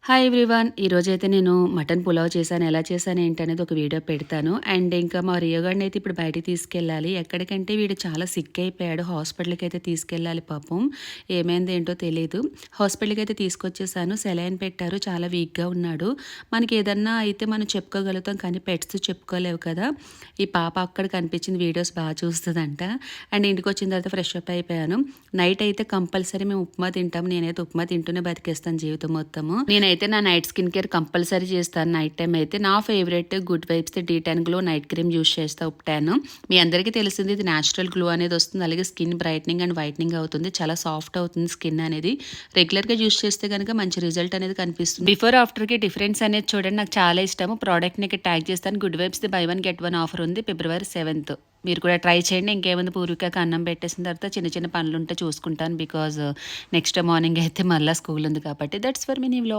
Hi everyone. ఈరోజైతే నేను mutton pulao చేశాను. ఎలా చేశాను ఏంటనేది ఒక వీడియో పెడతాను. అండ్ ఇంకా మా రియో గాడిని అయితే ఇప్పుడు బయటికి తీసుకెళ్ళాలి. ఎక్కడికంటే వీడు చాలా సిక్ అయిపోయాడు. హాస్పిటల్‌కి అయితే తీసుకెళ్ళాలి పాపం. ఏమైందో ఏంటో తెలీదు. హాస్పిటల్‌కి అయితే తీసుకొచ్చేసాను. సెలైన్ పెట్టారు. చాలా వీక్‌గా ఉన్నాడు. మనకి ఏదన్నా అయితే మనం చెప్పుకోగలుగుతాం. కానీ పెట్స్ చెప్పుకోలేవు కదా! ఈ పాప అక్కడ కనిపించింది. వీడియోస్ బాగా చూస్తదంట. అండ్ ఇంటికొచ్చిన తర్వాత ఫ్రెష్ అప్ అయిపోయాను. నైట్ అయితే కంపల్సరీ మేము ఉప్మా తింటాం. నేనైతే ఉప్మా తింటూనే బతికేస్తాను జీవితం మొత్తము. నేనైతే నా నైట్ స్కిన్ కేర్ కంపల్సరీ చేస్తాను. నైట్ టైం అయితే నా favourite good vibes D10 glow night cream use చేస్తా ఉప్టాను. మీ అందరికీ తెలిసింది ఇది న్యాచురల్ గ్లో అనేది వస్తుంది. అలాగే స్కిన్ బ్రైట్నింగ్ అండ్ వైట్నింగ్ అవుతుంది. చాలా సాఫ్ట్ అవుతుంది స్కిన్ అనేది. రెగ్యులర్గా యూస్ చేస్తే కనుక మంచి రిజల్ట్ అనేది కనిపిస్తుంది. బిఫోర్ ఆఫ్టర్కి డిఫరెన్స్ అనేది చూడండి. నాకు చాలా ఇష్టము. ప్రోడక్ట్ని ఇక్కడ ట్యాగ్ చేస్తాను. గుడ్ వైబ్స్ది బై 1 గెట్ 1 ఆఫర్ ఉంది February 7th. మీరు కూడా ట్రై చేయండి. ఇంకేముంది పూర్వికకి అన్నం పెట్టేసిన తర్వాత చిన్న చిన్న పనులు ఉంటే చూసుకుంటాను. బికాజ్ నెక్స్ట్ మార్నింగ్ అయితే మళ్ళీ స్కూల్ ఉంది కాబట్టి. That's for mini vlog.